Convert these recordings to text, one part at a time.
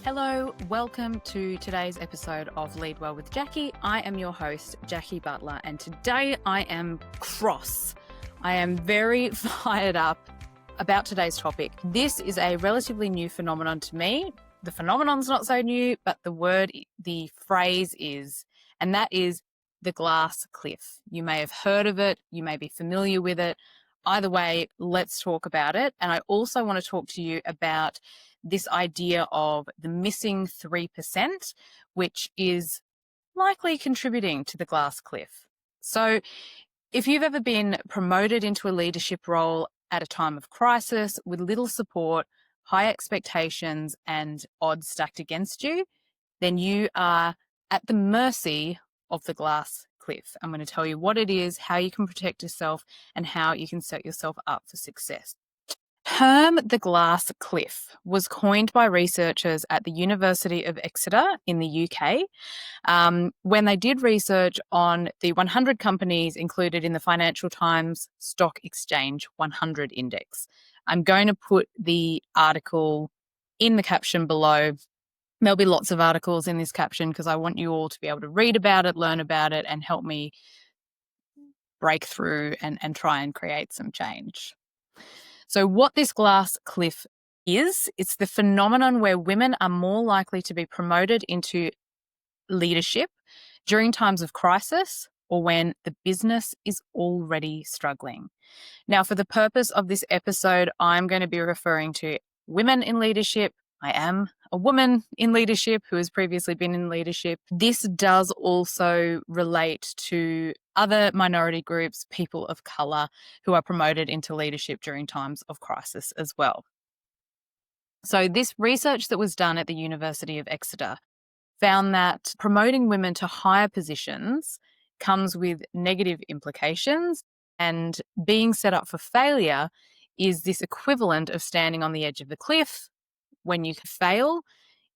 Hello, welcome to today's episode of Lead Well with Jackie. I am your host, Jackie Butler, and today I am cross. I am very fired up about today's topic. This is a relatively new phenomenon to me. The phenomenon's not so new, but the phrase is, and that is the glass cliff. You may have heard of it, you may be familiar with it. Either way, let's talk about it. And I also want to talk to you about this idea of the missing 3%, which is likely contributing to the glass cliff. So if you've ever been promoted into a leadership role at a time of crisis with little support, high expectations, and odds stacked against you, then you are at the mercy of the glass cliff. I'm going to tell you what it is, how you can protect yourself, and how you can set yourself up for success. Term the glass cliff was coined by researchers at the University of Exeter in the UK when they did research on the 100 companies included in the Financial Times Stock Exchange 100 Index. I'm going to put the article in the caption below. There'll be lots of articles in this caption because I want you all to be able to read about it, learn about it, and help me break through and try and create some change. So what this glass cliff is, it's the phenomenon where women are more likely to be promoted into leadership during times of crisis or when the business is already struggling. Now, for the purpose of this episode, I'm going to be referring to women in leadership. I am a woman in leadership who has previously been in leadership. This does also relate to other minority groups, people of colour, who are promoted into leadership during times of crisis as well. So this research that was done at the University of Exeter found that promoting women to higher positions comes with negative implications, and being set up for failure is this equivalent of standing on the edge of the cliff. When you fail,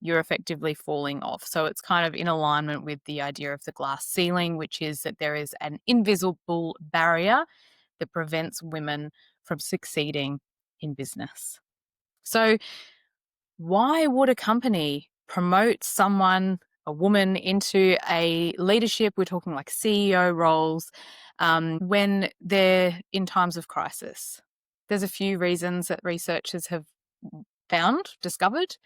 you're effectively falling off. So it's kind of in alignment with the idea of the glass ceiling, which is that there is an invisible barrier that prevents women from succeeding in business. So why would a company promote a woman into a leadership, we're talking like CEO roles, when they're in times of crisis? There's a few reasons that researchers have discovered.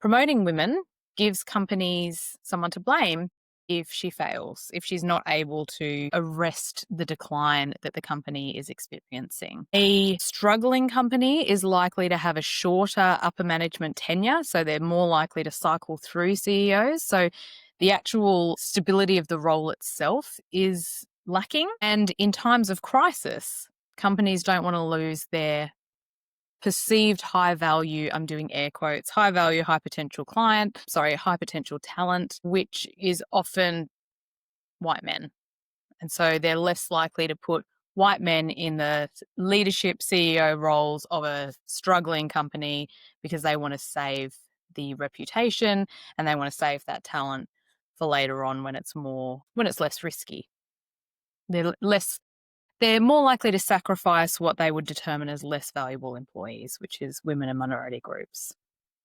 Promoting women gives companies someone to blame if she fails, if she's not able to arrest the decline that the company is experiencing. A struggling company is likely to have a shorter upper management tenure, so they're more likely to cycle through CEOs. So the actual stability of the role itself is lacking. And in times of crisis, companies don't want to lose their perceived high value, I'm doing air quotes, high value, high potential talent, which is often white men. And so they're less likely to put white men in the leadership CEO roles of a struggling company because they want to save the reputation and they want to save that talent for later on when it's less risky. They're more likely to sacrifice what they would determine as less valuable employees, which is women and minority groups.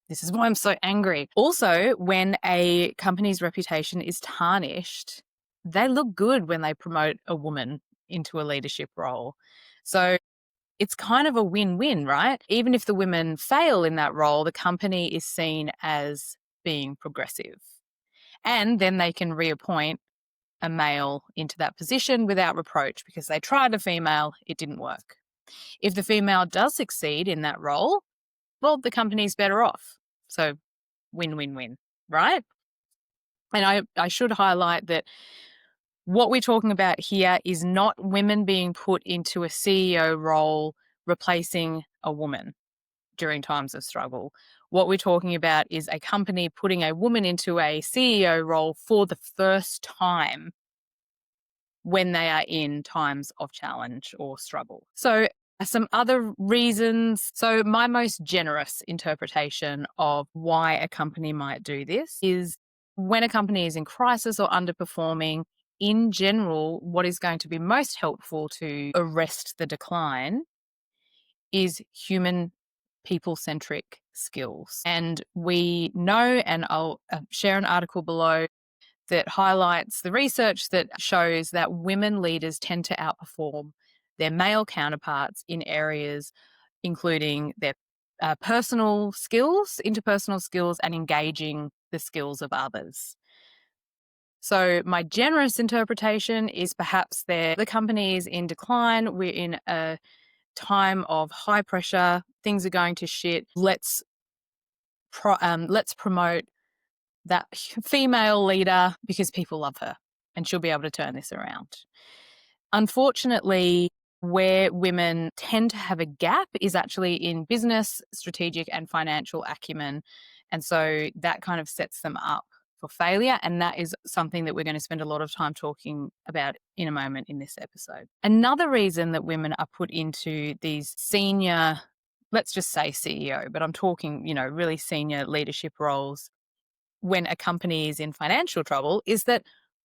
This is why I'm so angry. Also, when a company's reputation is tarnished, they look good when they promote a woman into a leadership role. So it's kind of a win-win, right? Even if the women fail in that role, the company is seen as being progressive. And then they can reappoint a male into that position without reproach because they tried a female, it didn't work. If the female does succeed in that role, well, the company's better off. So win-win-win, right? And I should highlight that what we're talking about here is not women being put into a CEO role replacing a woman during times of struggle. What we're talking about is a company putting a woman into a CEO role for the first time when they are in times of challenge or struggle. So some other reasons. So my most generous interpretation of why a company might do this is when a company is in crisis or underperforming, in general, what is going to be most helpful to arrest the decline is human people-centric skills. And we know, and I'll share an article below that highlights the research that shows that women leaders tend to outperform their male counterparts in areas including their personal skills, interpersonal skills, and engaging the skills of others. So my generous interpretation is perhaps the company is in decline. We're in a time of high pressure. Things are going to shit. Let's promote that female leader because people love her and she'll be able to turn this around. Unfortunately, where women tend to have a gap is actually in business, strategic, and financial acumen. And so that kind of sets them up for failure. And that is something that we're going to spend a lot of time talking about in a moment in this episode. Another reason that women are put into these senior, let's just say CEO, but I'm talking, really senior leadership roles when a company is in financial trouble is that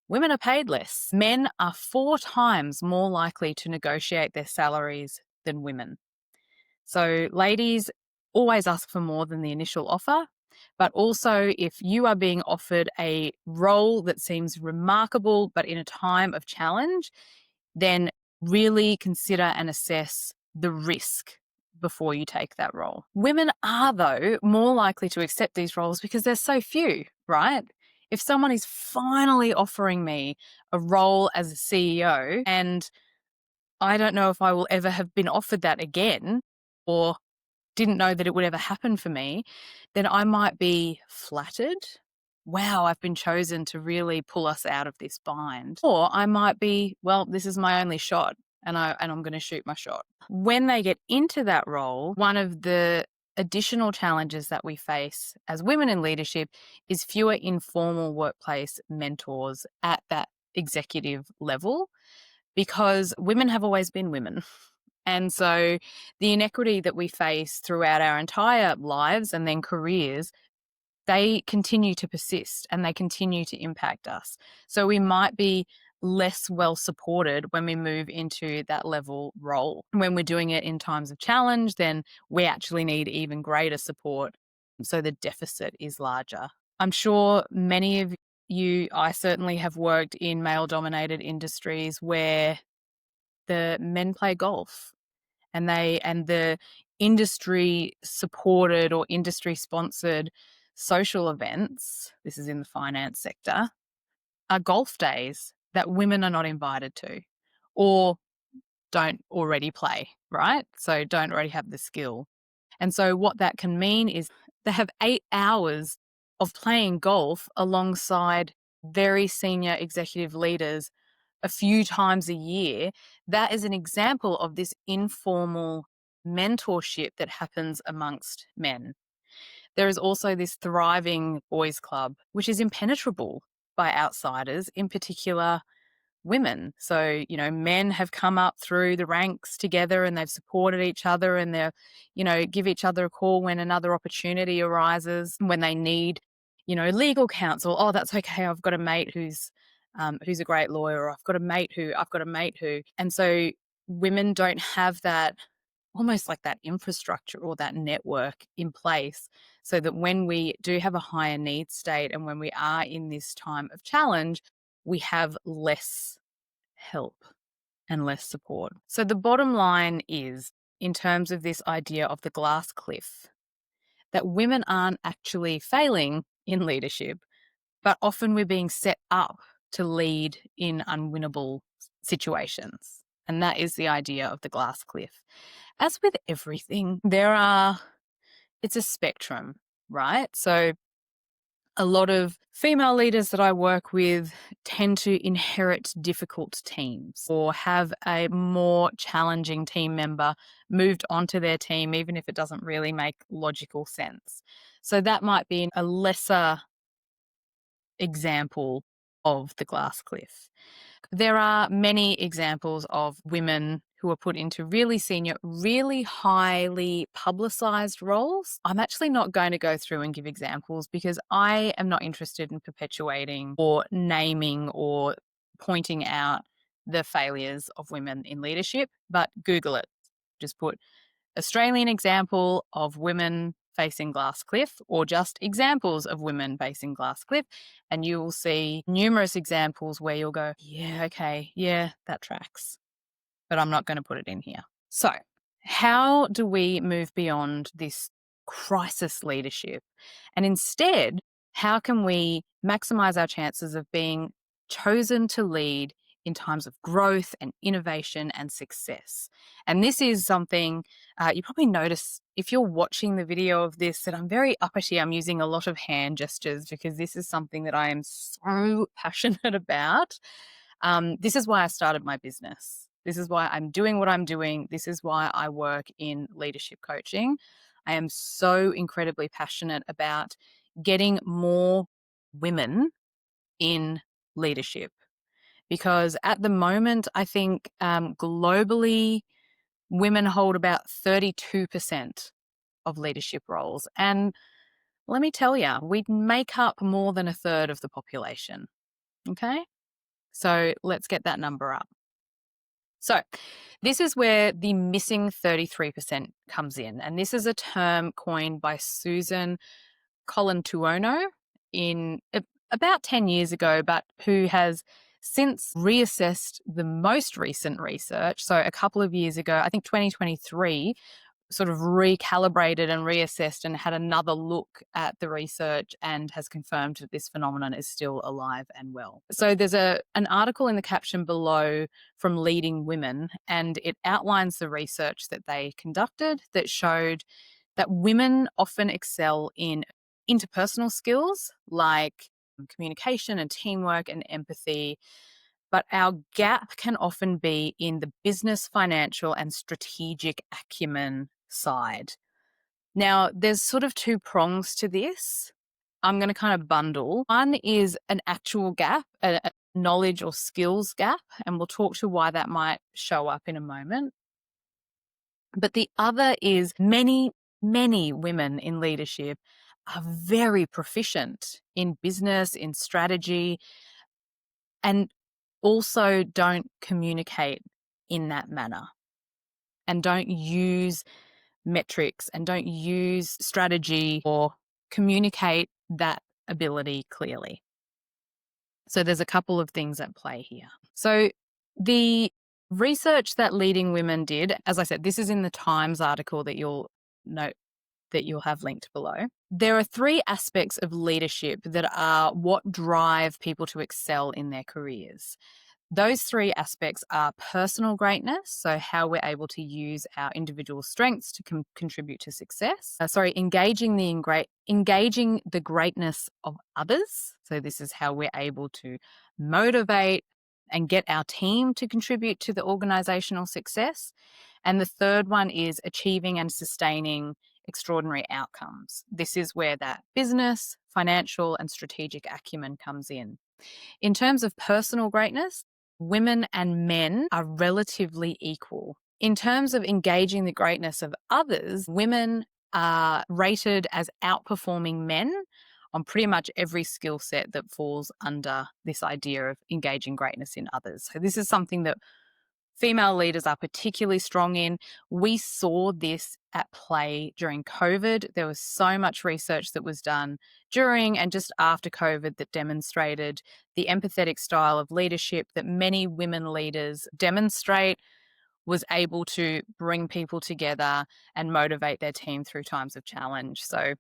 women are paid less. Men are 4 times more likely to negotiate their salaries than women. So ladies always ask for more than the initial offer, but also if you are being offered a role that seems remarkable but in a time of challenge, then really consider and assess the risk before you take that role. Women are, though, more likely to accept these roles because there's so few, right? If someone is finally offering me a role as a CEO and I don't know if I will ever have been offered that again or didn't know that it would ever happen for me, then I might be flattered. Wow, I've been chosen to really pull us out of this bind. Or I might be, well, this is my only shot and I'm going to shoot my shot. When they get into that role, one of the additional challenges that we face as women in leadership is fewer informal workplace mentors at that executive level because women have always been women. And so the inequity that we face throughout our entire lives and then careers, they continue to persist and they continue to impact us. So we might be less well supported when we move into that level role. When we're doing it in times of challenge, then we actually need even greater support. So the deficit is larger. I'm sure many of you, I certainly have worked in male-dominated industries where the men play golf and the industry supported or industry sponsored social events, this is in the finance sector, are golf days that women are not invited to or don't already play, right? So don't already have the skill. And so what that can mean is they have 8 hours of playing golf alongside very senior executive leaders a few times a year. That is an example of this informal mentorship that happens amongst men. There is also this thriving boys' club, which is impenetrable by outsiders, in particular women. So, men have come up through the ranks together and they've supported each other and they're, give each other a call when another opportunity arises, when they need, legal counsel. Oh, that's okay. I've got a mate who's a great lawyer, or I've got a mate who. And so women don't have that, almost like that infrastructure or that network in place so that when we do have a higher needs state and when we are in this time of challenge, we have less help and less support. So the bottom line is, in terms of this idea of the glass cliff, that women aren't actually failing in leadership, but often we're being set up to lead in unwinnable situations. And that is the idea of the glass cliff. As with everything, it's a spectrum, right? So a lot of female leaders that I work with tend to inherit difficult teams or have a more challenging team member moved onto their team, even if it doesn't really make logical sense. So that might be a lesser example of the glass cliff. There are many examples of women who are put into really senior, really highly publicized roles. I'm actually not going to go through and give examples because I am not interested in perpetuating or naming or pointing out the failures of women in leadership, but Google it. Just put Australian example of women facing glass cliff, or just examples of women facing glass cliff, and you will see numerous examples where you'll go, yeah, okay, yeah, that tracks, but I'm not going to put it in here. So how do we move beyond this crisis leadership? And instead, how can we maximize our chances of being chosen to lead in times of growth and innovation and success? And this is something you probably notice if you're watching the video of this that I'm very uppity. I'm using a lot of hand gestures because this is something that I am so passionate about. This is why I started my business. This is why I'm doing what I'm doing. This is why I work in leadership coaching. I am so incredibly passionate about getting more women in leadership because at the moment, I think globally, women hold about 32% of leadership roles. And let me tell you, we make up more than a third of the population. Okay? So let's get that number up. So this is where the missing 33% comes in. And this is a term coined by Susan Colantuono in about 10 years ago, but who has since reassessed the most recent research. So a couple of years ago, I think 2023, sort of recalibrated and reassessed and had another look at the research and has confirmed that this phenomenon is still alive and well. So there's an article in the caption below from Leading Women, and it outlines the research that they conducted that showed that women often excel in interpersonal skills like communication and teamwork and empathy, but our gap can often be in the business, financial, and strategic acumen side. Now, there's sort of two prongs to this. I'm going to kind of bundle. One is an actual gap, a knowledge or skills gap, and we'll talk to why that might show up in a moment. But the other is many women in leadership are very proficient in business, in strategy, and also don't communicate in that manner and don't use metrics and don't use strategy or communicate that ability clearly. So there's a couple of things at play here. So the research that Leading Women did, as I said, this is in the Times article that you'll note that you'll have linked below. There are three aspects of leadership that are what drive people to excel in their careers. Those three aspects are personal greatness, so how we're able to use our individual strengths to contribute to success. Engaging the greatness of others. So this is how we're able to motivate and get our team to contribute to the organizational success. And the third one is achieving and sustaining extraordinary outcomes. This is where that business, financial, and strategic acumen comes in. In terms of personal greatness, women and men are relatively equal. In terms of engaging the greatness of others, women are rated as outperforming men on pretty much every skill set that falls under this idea of engaging greatness in others. So this is something that female leaders are particularly strong in. We saw this at play during COVID. There was so much research that was done during and just after COVID that demonstrated the empathetic style of leadership that many women leaders demonstrate was able to bring people together and motivate their team through times of challenge. So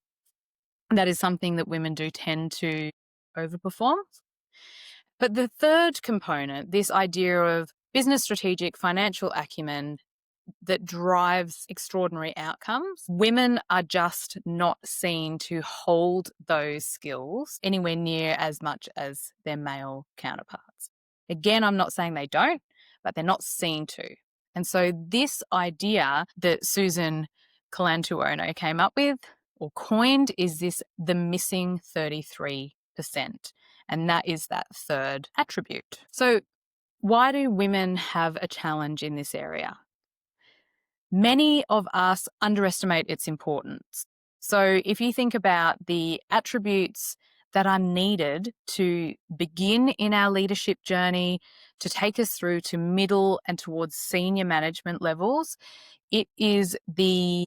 that is something that women do tend to overperform. But the third component, this idea of business strategic financial acumen that drives extraordinary outcomes, women are just not seen to hold those skills anywhere near as much as their male counterparts. Again, I'm not saying they don't, but they're not seen to. And so this idea that Susan Colantuono came up with or coined is the missing 33%. And that is that third attribute. So why do women have a challenge in this area? Many of us underestimate its importance. So if you think about the attributes that are needed to begin in our leadership journey, to take us through to middle and towards senior management levels. It is the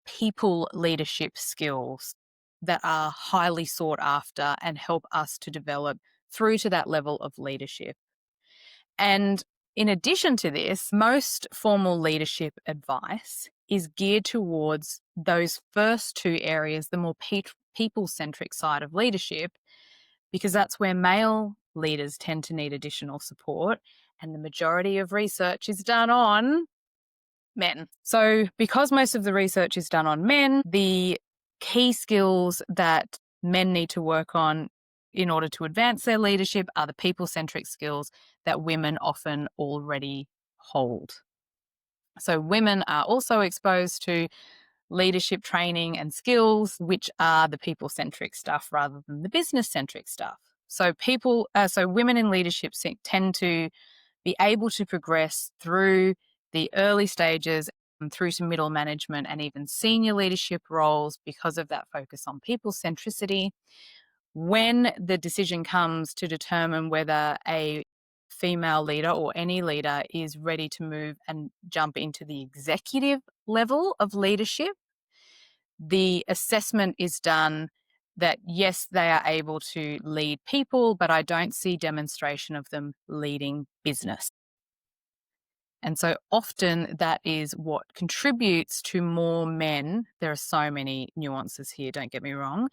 people leadership skills that are highly sought after and help us to develop through to that level of leadership. And in addition to this, most formal leadership advice is geared towards those first two areas, the more people-centric side of leadership, because that's where male leaders tend to need additional support, and the majority of research is done on men. So because most of the research is done on men, the key skills that men need to work on in order to advance their leadership are the people-centric skills that women often already hold. So women are also exposed to leadership training and skills, which are the people-centric stuff rather than the business-centric stuff. So women in leadership tend to be able to progress through the early stages and through to middle management and even senior leadership roles because of that focus on people centricity. When the decision comes to determine whether a female leader or any leader is ready to move and jump into the executive level of leadership, the assessment is done that yes, they are able to lead people, but I don't see demonstration of them leading business. And so often that is what contributes to more men. There are so many nuances here, don't get me wrong,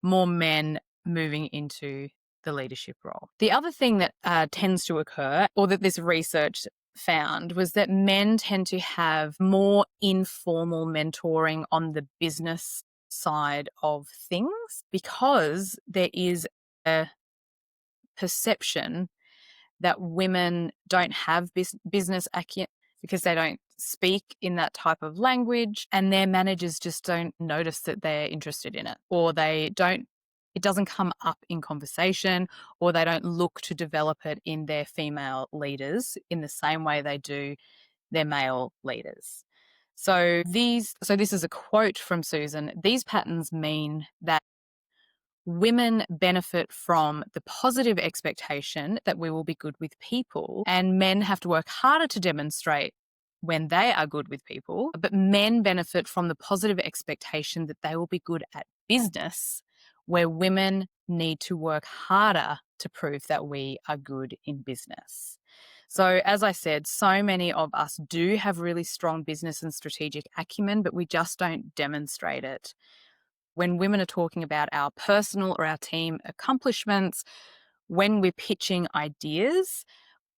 more men moving into the leadership role. The other thing that tends to occur, or that this research found, was that men tend to have more informal mentoring on the business side of things because there is a perception that women don't have business acumen because they don't speak in that type of language, and their managers just don't notice that they're interested in it, or it doesn't come up in conversation, or they don't look to develop it in their female leaders in the same way they do their male leaders. So this is a quote from Susan. These patterns mean that women benefit from the positive expectation that we will be good with people, and men have to work harder to demonstrate when they are good with people. But men benefit from the positive expectation that they will be good at business, where women need to work harder to prove that we are good in business. So, as I said, so many of us do have really strong business and strategic acumen, but we just don't demonstrate it. When women are talking about our personal or our team accomplishments, when we're pitching ideas,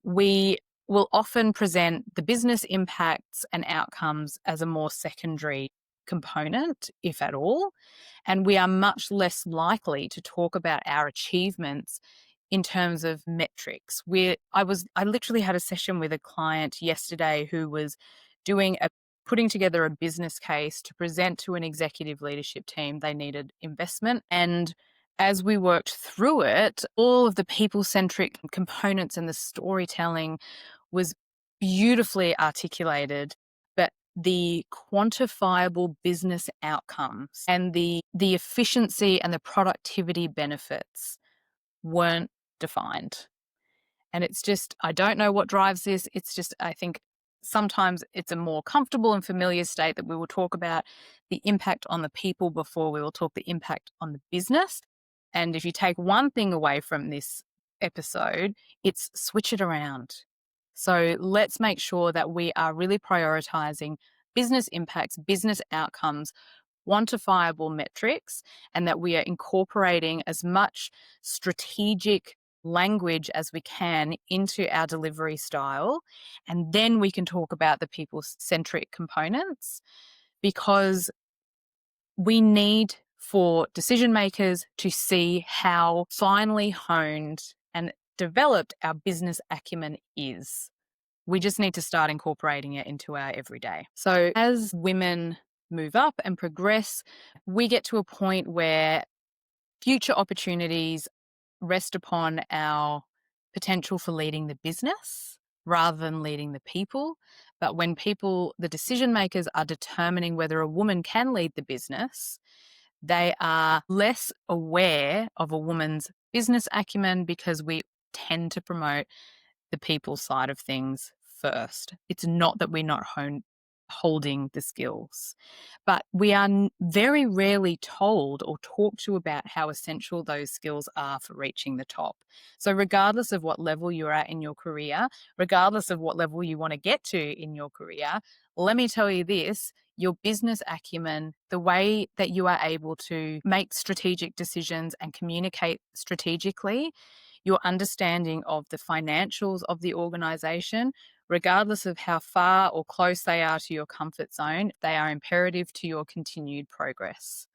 we will often present the business impacts and outcomes as a more secondary component, if at all. And we are much less likely to talk about our achievements in terms of metrics. I literally had a session with a client yesterday who was putting together a business case to present to an executive leadership team. They needed investment. And as we worked through it, all of the people-centric components and the storytelling was beautifully articulated, but the quantifiable business outcomes and the efficiency and the productivity benefits weren't defined. And it's just, I don't know what drives this. It's just, I think sometimes it's a more comfortable and familiar state that we will talk about the impact on the people before we will talk the impact on the business. And if you take one thing away from this episode, it's switch it around. So let's make sure that we are really prioritizing business impacts, business outcomes, quantifiable metrics, and that we are incorporating as much strategic language as we can into our delivery style. And then we can talk about the people-centric components, because we need for decision makers to see how finely honed and developed our business acumen is. We just need to start incorporating it into our everyday. So as women move up and progress, we get to a point where future opportunities rest upon our potential for leading the business rather than leading the people. But when the decision makers are determining whether a woman can lead the business, They are less aware of a woman's business acumen because we tend to promote the people side of things first. It's not that we're not holding the skills, but we are very rarely told or talked to about how essential those skills are for reaching the top. So regardless of what level you're at in your career, regardless of what level you want to get to in your career, let me tell you this, your business acumen, the way that you are able to make strategic decisions and communicate strategically, your understanding of the financials of the organization, regardless of how far or close they are to your comfort zone, they are imperative to your continued progress.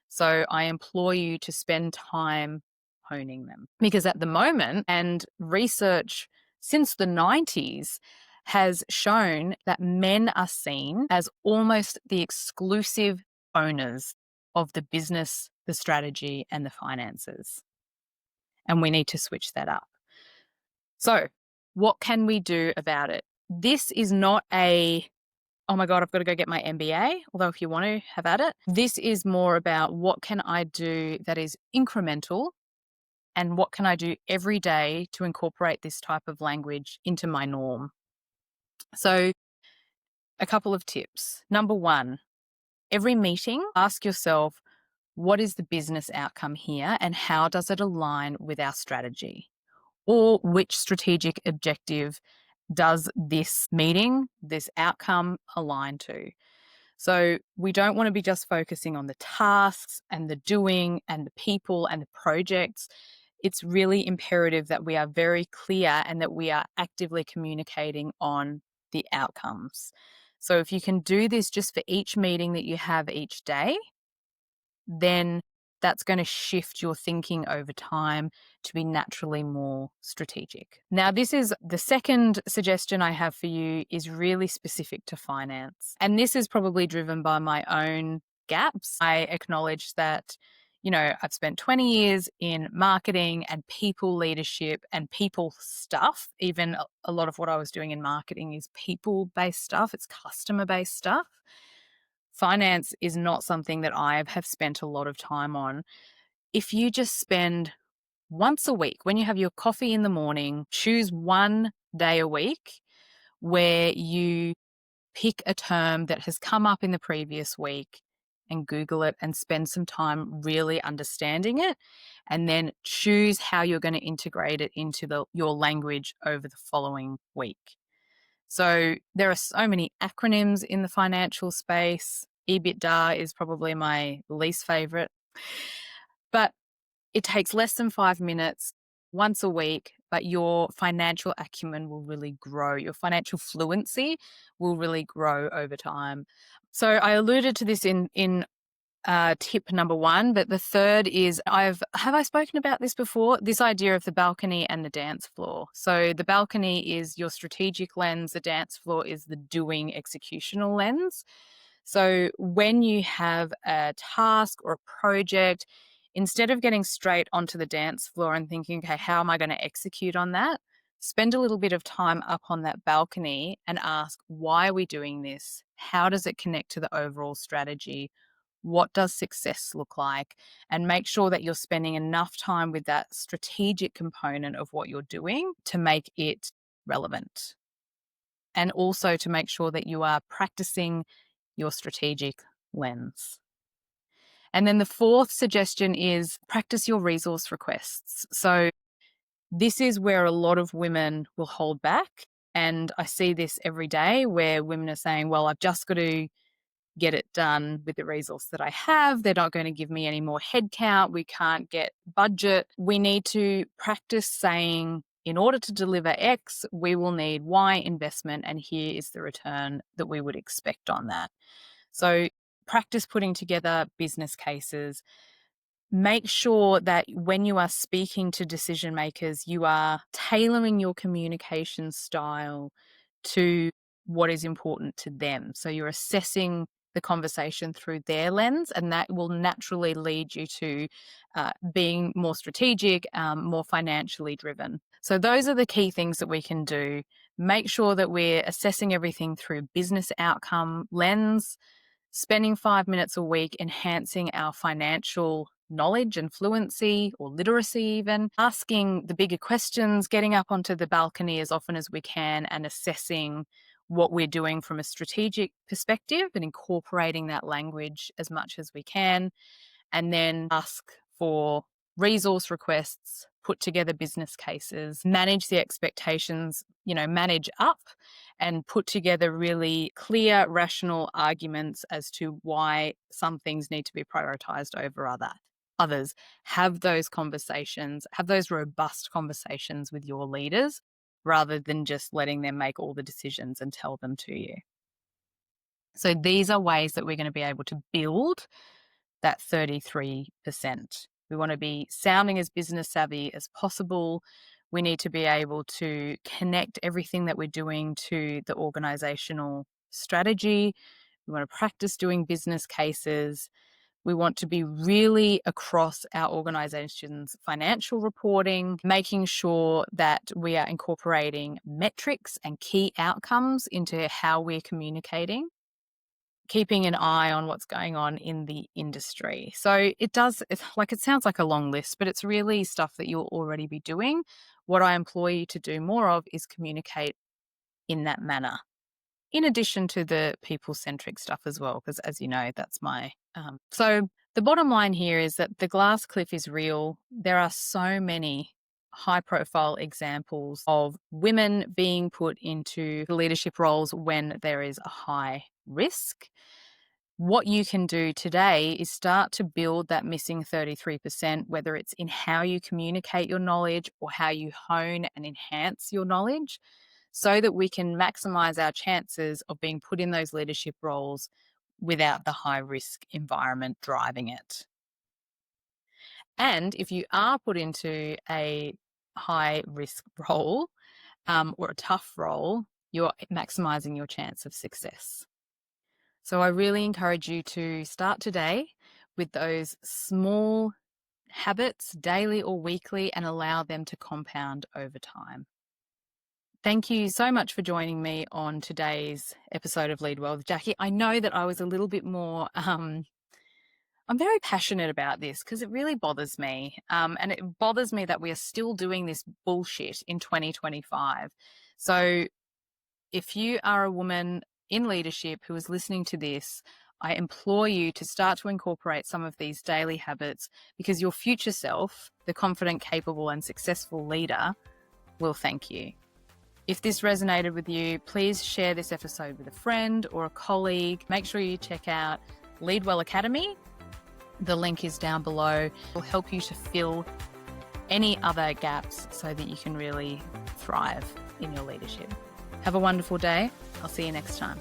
So I implore you to spend time honing them, because at the moment, and research since the 90s has shown that men are seen as almost the exclusive owners of the business, the strategy, and the finances. And we need to switch that up. So, what can we do about it? This is not a, oh my God, I've got to go get my MBA, although if you want to, have at it. This is more about what can I do that is incremental and what can I do every day to incorporate this type of language into my norm. So, a couple of tips. Number one, every meeting, ask yourself, what is the business outcome here and how does it align with our strategy? Or which strategic objective does this meeting, this outcome align to? So we don't want to be just focusing on the tasks and the doing and the people and the projects. It's really imperative that we are very clear and that we are actively communicating on the outcomes. So if you can do this just for each meeting that you have each day, then that's going to shift your thinking over time to be naturally more strategic. Now, this is the second suggestion I have for you is really specific to finance. And this is probably driven by my own gaps. I acknowledge that, I've spent 20 years in marketing and people leadership and people stuff. Even a lot of what I was doing in marketing is people-based stuff. It's customer-based stuff. Finance is not something that I have spent a lot of time on. If you just spend once a week, when you have your coffee in the morning, choose one day a week where you pick a term that has come up in the previous week and Google it and spend some time really understanding it, and then choose how you're going to integrate it into your language over the following week. So there are so many acronyms in the financial space. EBITDA is probably my least favorite, but it takes less than 5 minutes once a week, but your financial acumen will really grow. Your financial fluency will really grow over time. So I alluded to this in tip number one, but the third is have I spoken about this before? This idea of the balcony and the dance floor. So the balcony is your strategic lens. The dance floor is the doing executional lens. So when you have a task or a project, instead of getting straight onto the dance floor and thinking, okay, how am I going to execute on that? Spend a little bit of time up on that balcony and ask, why are we doing this? How does it connect to the overall strategy? What does success look like? And make sure that you're spending enough time with that strategic component of what you're doing to make it relevant. And also to make sure that you are practicing your strategic lens. And then the fourth suggestion is practice your resource requests. So this is where a lot of women will hold back. And I see this every day where women are saying, well, I've just got to get it done with the resource that I have. They're not going to give me any more headcount. We can't get budget. We need to practice saying, in order to deliver X, we will need Y investment, and here is the return that we would expect on that. So practice putting together business cases. Make sure that when you are speaking to decision makers, you are tailoring your communication style to what is important to them. So you're assessing the conversation through their lens, and that will naturally lead you to being more strategic, more financially driven. So those are the key things that we can do. Make sure that we're assessing everything through business outcome lens. spending 5 minutes a week enhancing our financial knowledge and fluency or literacy even, asking the bigger questions, getting up onto the balcony as often as we can and assessing what we're doing from a strategic perspective and incorporating that language as much as we can, and then ask for resource requests, put together business cases, manage the expectations, manage up and put together really clear, rational arguments as to why some things need to be prioritized over others. Have those conversations, have those robust conversations with your leaders rather than just letting them make all the decisions and tell them to you. So these are ways that we're going to be able to build that 33%. We want to be sounding as business savvy as possible. We need to be able to connect everything that we're doing to the organizational strategy. We want to practice doing business cases. We want to be really across our organization's financial reporting, making sure that we are incorporating metrics and key outcomes into how we're communicating, keeping an eye on what's going on in the industry. So it sounds like a long list, but it's really stuff that you'll already be doing. What I employ you to do more of is communicate in that manner, in addition to the people-centric stuff as well, because as you know, that's my... So the bottom line here is that the glass cliff is real. There are so many high-profile examples of women being put into leadership roles when there is a high risk. What you can do today is start to build that missing 33%, whether it's in how you communicate your knowledge or how you hone and enhance your knowledge, so that we can maximize our chances of being put in those leadership roles without the high risk environment driving it. And if you are put into a high risk role or a tough role, you're maximizing your chance of success. So I really encourage you to start today with those small habits, daily or weekly, and allow them to compound over time. Thank you so much for joining me on today's episode of Lead Well with Jackie. I know that I was a little bit more... I'm very passionate about this because it really bothers me. And it bothers me that we are still doing this bullshit in 2025. So if you are a woman in leadership who is listening to this, I implore you to start to incorporate some of these daily habits, because your future self, the confident, capable, and successful leader, will thank you. If this resonated with you, please share this episode with a friend or a colleague. Make sure you check out Lead Well Academy. The link is down below. It will help you to fill any other gaps so that you can really thrive in your leadership. Have a wonderful day. I'll see you next time.